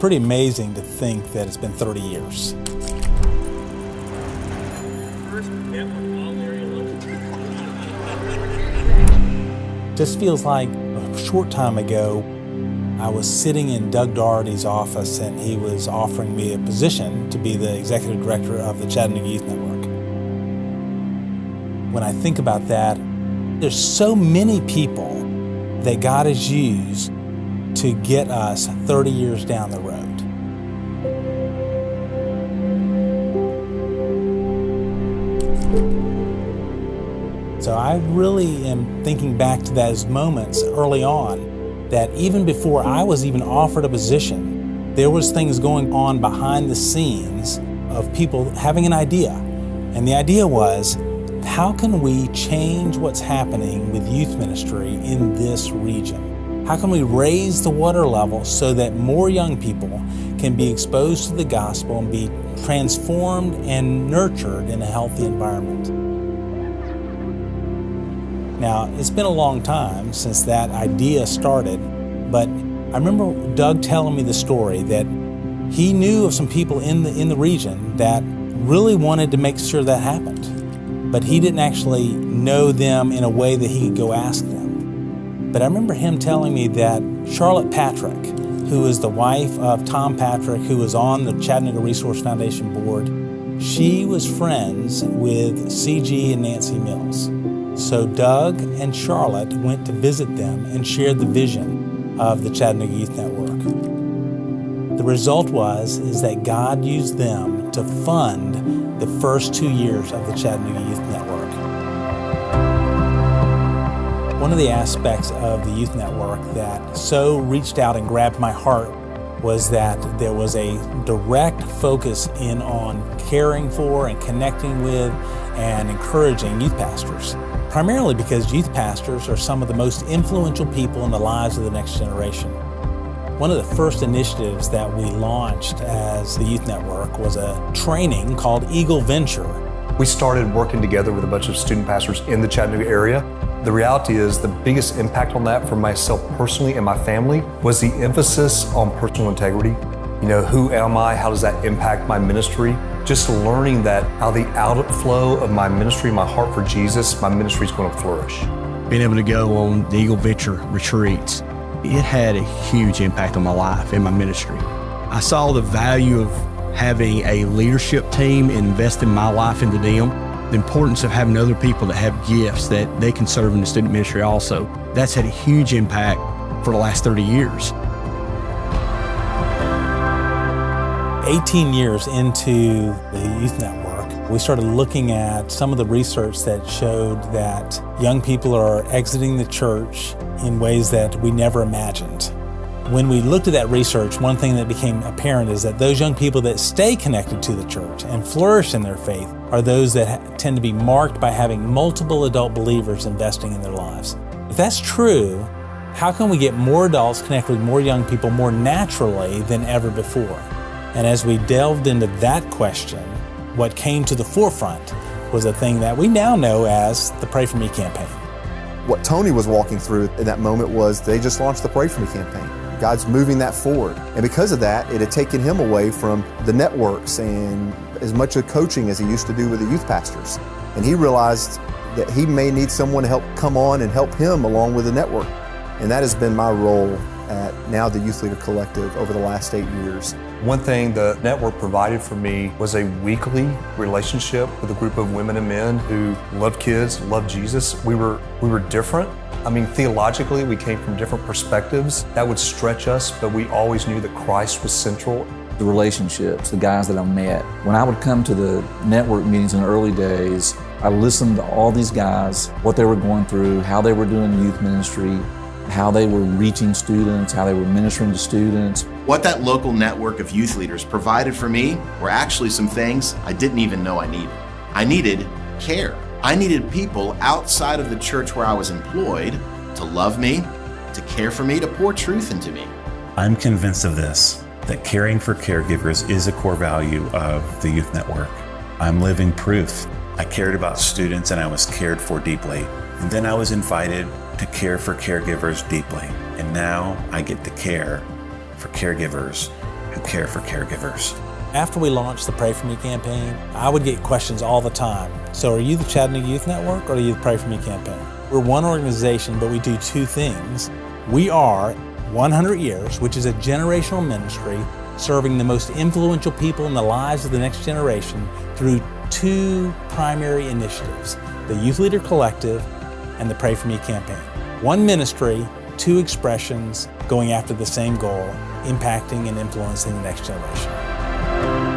pretty amazing to think that it's been 30 years. Just feels like a short time ago, I was sitting in Doug Doherty's office and he was offering me a position to be the executive director of the Chattanooga Youth Network. When I think about that, there's so many people that God has used to get us 30 years down the road. So I really am thinking back to those moments early on, that even before I was even offered a position, there was things going on behind the scenes of people having an idea. And the idea was, how can we change what's happening with youth ministry in this region? How can we raise the water level so that more young people can be exposed to the gospel and be transformed and nurtured in a healthy environment? Now, it's been a long time since that idea started, but I remember Doug telling me the story that he knew of some people in the region that really wanted to make sure that happened, but he didn't actually know them in a way that he could go ask them. But I remember him telling me that Charlotte Patrick, who is the wife of Tom Patrick, who was on the Chattanooga Resource Foundation board, she was friends with C.G. and Nancy Mills. So Doug and Charlotte went to visit them and shared the vision of the Chattanooga Youth Network. The result is that God used them to fund the first 2 years of the Chattanooga Youth Network. One of the aspects of the Youth Network that so reached out and grabbed my heart was that there was a direct focus in on caring for and connecting with and encouraging youth pastors, primarily because youth pastors are some of the most influential people in the lives of the next generation. One of the first initiatives that we launched as the Youth Network was a training called Eagle Venture. We started working together with a bunch of student pastors in the Chattanooga area. The reality is the biggest impact on that for myself personally and my family was the emphasis on personal integrity. You know, who am I? How does that impact my ministry? Just learning that how the outflow of my ministry, my heart for Jesus, my ministry is going to flourish. Being able to go on the Eagle Venture retreats, it had a huge impact on my life and my ministry. I saw the value of having a leadership team and investing my life into them, the importance of having other people that have gifts that they can serve in the student ministry also. That's had a huge impact for the last 30 years. 18 years into the Youth Network, we started looking at some of the research that showed that young people are exiting the church in ways that we never imagined. When we looked at that research, one thing that became apparent is that those young people that stay connected to the church and flourish in their faith are those that tend to be marked by having multiple adult believers investing in their lives. If that's true, how can we get more adults connected with more young people more naturally than ever before? And as we delved into that question, what came to the forefront was a thing that we now know as the Pray For Me campaign. What Tony was walking through in that moment was they just launched the Pray For Me campaign. God's moving that forward. And because of that, it had taken him away from the networks and as much of coaching as he used to do with the youth pastors. And he realized that he may need someone to help come on and help him along with the network. And that has been my role at now the Youth Leader Collective over the last 8 years. One thing the network provided for me was a weekly relationship with a group of women and men who loved kids, loved Jesus. We were different. I mean, theologically, we came from different perspectives. That would stretch us, but we always knew that Christ was central. The relationships, the guys that I met. When I would come to the network meetings in the early days, I listened to all these guys, what they were going through, how they were doing youth ministry, how they were reaching students, how they were ministering to students. What that local network of youth leaders provided for me were actually some things I didn't even know I needed. I needed care. I needed people outside of the church where I was employed to love me, to care for me, to pour truth into me. I'm convinced of this, that caring for caregivers is a core value of the Youth Network. I'm living proof. I cared about students and I was cared for deeply. And then I was invited to care for caregivers deeply. And now I get to care for caregivers who care for caregivers. After we launched the Pray For Me campaign, I would get questions all the time. So are you the Chattanooga Youth Network or are you the Pray For Me campaign? We're one organization, but we do two things. We are 100 Years, which is a generational ministry serving the most influential people in the lives of the next generation through two primary initiatives, the Youth Leader Collective and the Pray For Me campaign. One ministry, two expressions going after the same goal, impacting and influencing the next generation.